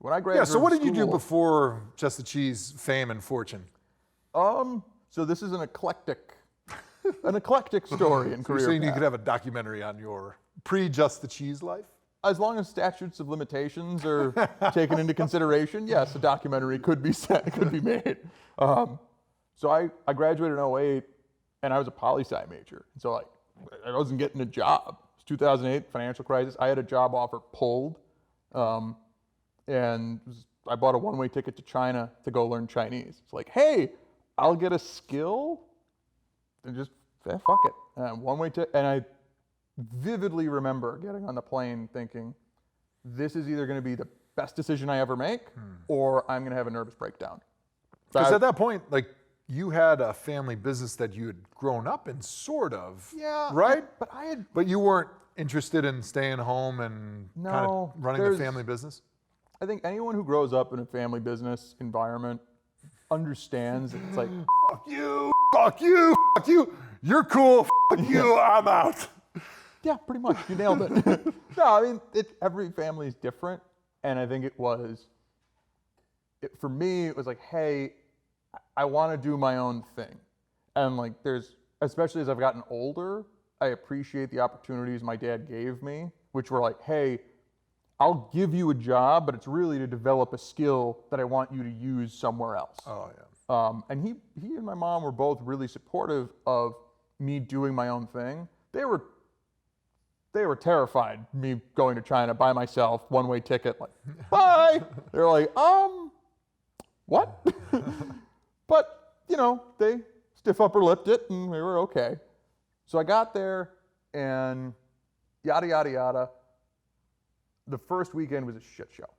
when I graduated So what did you do school- before Just the Cheese fame and fortune? So this is an eclectic story in You're career saying you path. could have a documentary on your pre-Just the Cheese life? As long as statutes of limitations are taken into consideration, yes, a documentary could be made. So I graduated in 2008, and I was a poli-sci major. So like, I wasn't getting a job. It was 2008, financial crisis. I had a job offer pulled, and I bought a one-way ticket to China to go learn Chinese. It's like, hey, I'll get a skill, and just fuck it. One-way ticket, and I vividly remember getting on the plane thinking, this is either going to be the best decision I ever make, or I'm going to have a nervous breakdown. Because at that point, like, you had a family business that you had grown up in, sort of. Yeah. Right? But you weren't interested in staying home and kind of running the family business? I think anyone who grows up in a family business environment understands that it's like, Fuck you, you're cool, fuck you, I'm out. yeah, pretty much, you nailed it. No, I mean, every family is different, and I think for me, it was like, hey, I want to do my own thing. And like, especially as I've gotten older, I appreciate the opportunities my dad gave me, which were like, hey, I'll give you a job, but it's really to develop a skill that I want you to use somewhere else. Oh, yeah. And he and my mom were both really supportive of me doing my own thing. They were terrified me going to China by myself, one-way ticket, like, bye. They're like, what? But, they stiff upper lipped it, and we were okay. So I got there, and yada, yada, yada. The first weekend was a shit show.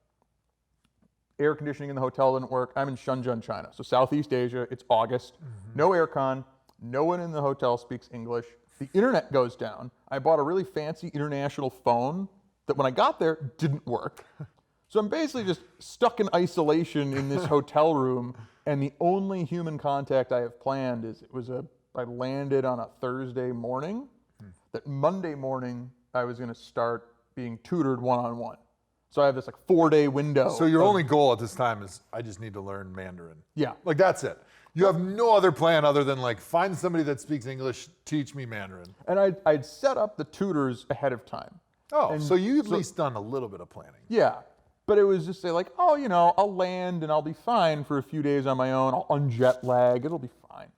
Air conditioning in the hotel didn't work. I'm in Shenzhen, China. So Southeast Asia, it's August. No aircon. No one in the hotel speaks English. The internet goes down. I bought a really fancy international phone that when I got there, didn't work. So I'm basically just stuck in isolation in this hotel room, and the only human contact I have planned is I landed on a Thursday morning, that Monday morning I was gonna start being tutored one-on-one. So I have this like 4-day window. So your only goal at this time is, I just need to learn Mandarin. Yeah. Like, that's it. You have no other plan other than like, find somebody that speaks English, teach me Mandarin. And I'd set up the tutors ahead of time. Oh, so you at least done a little bit of planning. Yeah. But it was just say like, oh, I'll land and I'll be fine for a few days on my own. I'll unjet lag. It'll be fine.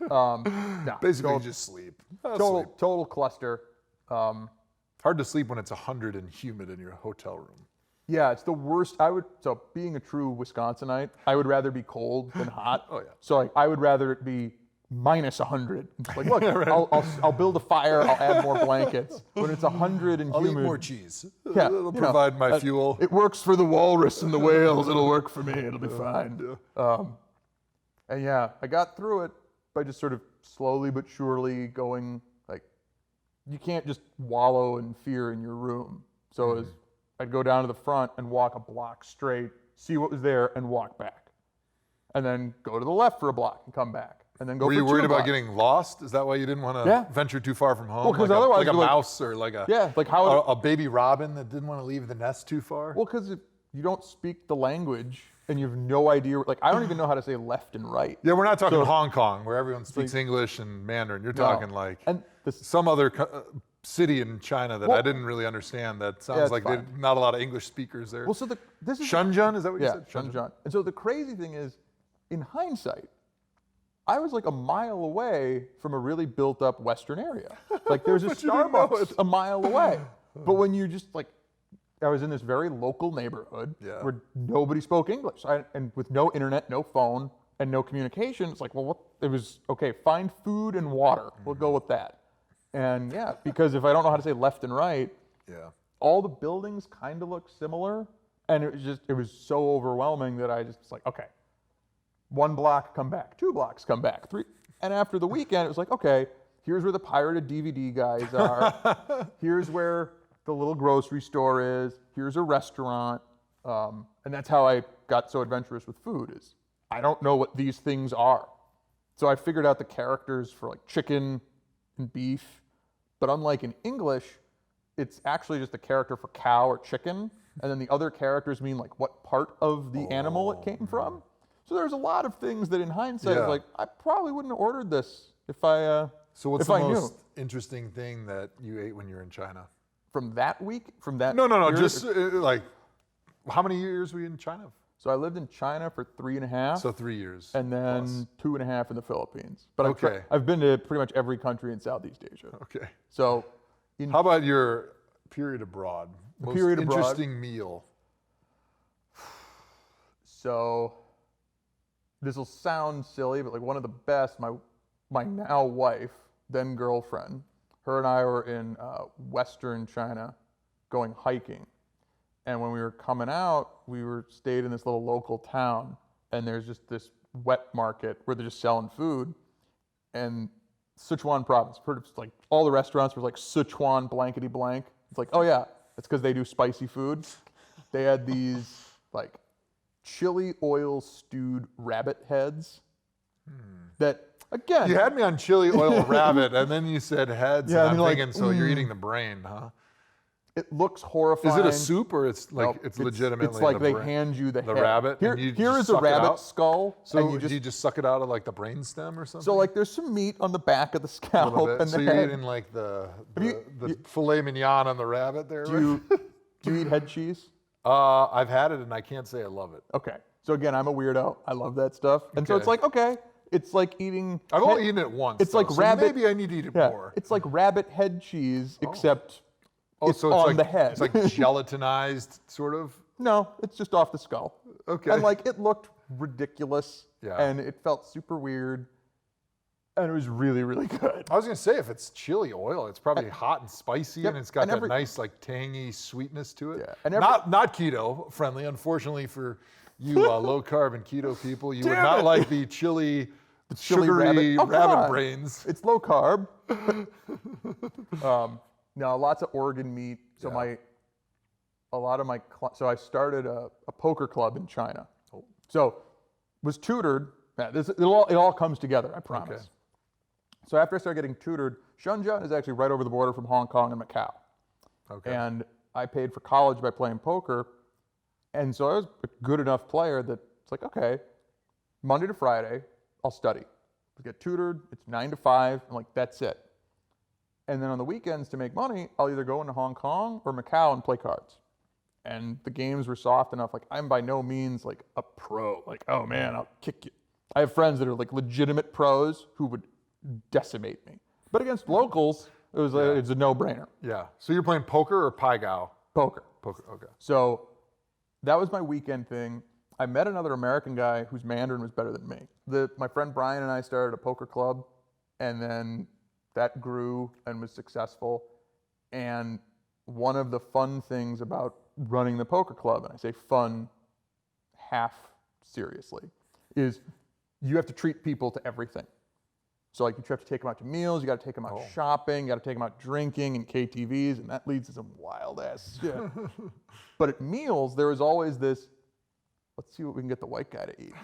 No, Basically, just sleep. total cluster. Hard to sleep when it's 100 and humid in your hotel room. Yeah, it's the worst. So being a true Wisconsinite, I would rather be cold than hot. Oh, yeah. So like, I would rather it be minus 100. It's like, look, I'll build a fire. I'll add more blankets. When it's 100 and I'll humid, eat more cheese. Yeah, It'll provide my fuel. It works for the walrus and the whales. It'll work for me. It'll be fine. And yeah, I got through it by just sort of slowly but surely going, like, you can't just wallow in fear in your room. So I'd go down to the front and walk a block straight, see what was there, and walk back. And then go to the left for a block and come back. And then go Were for you worried 2 about blocks. getting lost? Is that why you didn't want to Yeah. venture too far from home? Well, 'cause like otherwise like a you're like- mouse or like a Yeah, like how... a baby robin that didn't want to leave the nest too far? Well, because if you don't speak the language and you have no idea, like I don't even know how to say left and right. Yeah, we're not talking So- Hong Kong where everyone speaks English and Mandarin. You're No. talking like And this, some other city in China that I Well- didn't really understand. That sounds it's like fine. there's not a lot of English speakers there. well, so this is Shenzhen, is that what you yeah, said? Shenzhen. And so the crazy thing is, in hindsight, I was like a mile away from a really built-up Western area. Like there's a But you didn't know Starbucks it. a mile away. But when you just like, I was in this very local neighborhood Yeah. where nobody spoke English, and with no internet, no phone, and no communication. It's like, well, what? It was okay. Find food and water. We'll go with that. And yeah, because if I don't know how to say left and right, Yeah. all the buildings kind of look similar, and it was so overwhelming that I just was like, okay, 1 block, come back, 2 blocks, come back, 3. And after the weekend, it was like, okay, here's where the pirated DVD guys are. Here's where the little grocery store is. Here's a restaurant. And that's how I got so adventurous with food is I don't know what these things are. So I figured out the characters for like chicken and beef. But unlike in English, it's actually just a character for cow or chicken. and then the other characters mean like what part of the animal it came from. So there's a lot of things that in hindsight, Yeah. like I probably wouldn't have ordered this if I So what's if the I knew. most interesting thing that you ate when you were in China? From that week, from that No, period- just like, how many years were you in China? So I lived in China for 3.5, So 3 years. and then plus. 2.5 in the Philippines. But Okay. I've been to pretty much every country in Southeast Asia. Okay. So in How about your period abroad? Most period abroad? interesting meal. So this will sound silly, but like one of the best, my now wife, then girlfriend, her and I were in Western China going hiking. And when we were coming out, stayed in this little local town, and there's just this wet market where they're just selling food. And Sichuan province, like all the restaurants were like Sichuan blankety blank. It's like, oh yeah, it's because they do spicy food. They had these like chili oil stewed rabbit heads that again, You had me on chili oil rabbit, and then you said heads, Yeah, and and I'm you're like, thinking, so you're eating the brain, huh? it looks horrifying. Is it a soup or it's like Nope, it's legitimately It's like the they brain? hand you the head. rabbit, Here, and you here just is a suck it rabbit out? skull, So and do you just suck it out of like the brain stem or something? so like there's some meat on the back of the a scalp little bit. and So the you're head. eating like the you- filet mignon on the rabbit there. Do you eat head cheese? I've had it and I can't say I love it. Okay. So again, I'm a weirdo. I love that stuff, and so Okay. it's like okay, it's like eating. I've head- only eaten it once. It's like so rabbit- Maybe I need to eat it Yeah, more. it's like rabbit head cheese, except it's so on like the head. It's like gelatinized, sort of. no, it's just off the skull. Okay. And like it looked ridiculous, Yeah. and it felt super weird, and it was really, really good. I was gonna say if it's chili oil, it's probably hot and spicy, Yep, and it's got and that every- nice like tangy sweetness to it. Yeah, and not keto friendly, unfortunately for you low carb and keto people. You would Damn not it. like the chili, chili sugary rabbit. Oh, come rabbit on. brains. It's low carb. No, lots of organ meat. So so I started a poker club in China. Oh. So was tutored. Yeah, it all comes together. I promise. Okay. So after I started getting tutored, Shenzhen is actually right over the border from Hong Kong and Macau. Okay. And I paid for college by playing poker. And so I was a good enough player that it's like, okay, Monday to Friday, I'll study. I get tutored, it's 9 to 5, and like, that's it. And then on the weekends to make money, I'll either go into Hong Kong or Macau and play cards. And the games were soft enough. Like, I'm by no means like a pro. Like, oh man, I'll kick you. I have friends that are like legitimate pros who would decimate me. But against locals, it's a no-brainer. Yeah. So you're playing poker or pai gow? Poker. Poker. Okay. So that was my weekend thing. I met another American guy whose Mandarin was better than me. My friend Brian and I started a poker club, and then that grew and was successful. And one of the fun things about running the poker club, and I say fun half seriously, is you have to treat people to everything. So like you have to take them out to meals, you got to take them out shopping, you got to take them out drinking and KTVs, and that leads to some wild ass shit. But at meals, there was always this, let's see what we can get the white guy to eat.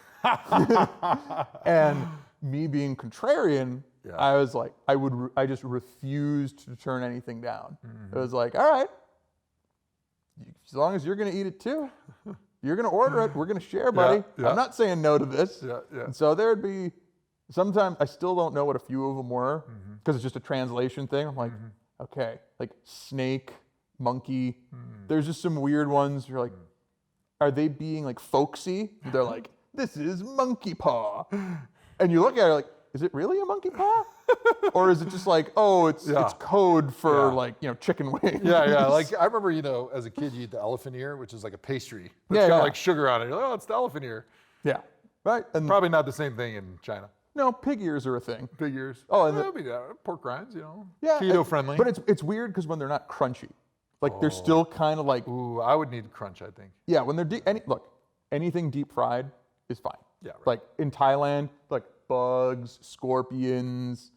And me being contrarian, Yeah. I was like, I just refused to turn anything down. It was like, all right, as long as you're going to eat it too, you're going to order it, we're going to share, buddy. yeah. I'm not saying no to this. Yeah. Yeah. And so there'd be, sometimes I still don't know what a few of them were because it's just a translation thing. I'm like, okay, like snake, monkey. There's just some weird ones. You're like, are they being like folksy? They're like, this is monkey paw. And you look at it like, is it really a monkey paw? Or is it just like, oh, it's code for Yeah. like, chicken wings? Yeah. Like I remember, as a kid, you eat the elephant ear, which is like a pastry. But Yeah, it's got yeah. like sugar on it. You're like, oh, it's the elephant ear. Yeah. Right? And Probably not the same thing in China. no, pig ears are a thing. Pig ears. Oh, and That'd be pork rinds, Yeah. keto friendly. But it's weird because when they're not crunchy, like they're still kind of like, Ooh, I would need crunch, I think. yeah, when they're anything deep fried is fine. Yeah, right. Like in Thailand, like bugs, scorpions,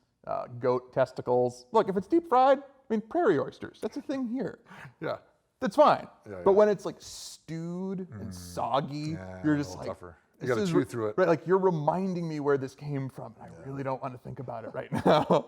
goat testicles. Look, if it's deep fried, I mean, prairie oysters, that's a thing here. Yeah. That's fine. Yeah, But yeah. when it's like stewed and soggy, Yeah, you're a just little like, tougher. You this gotta is chew through it. Right, like you're reminding me where this came from, and I really don't want to think about it right now.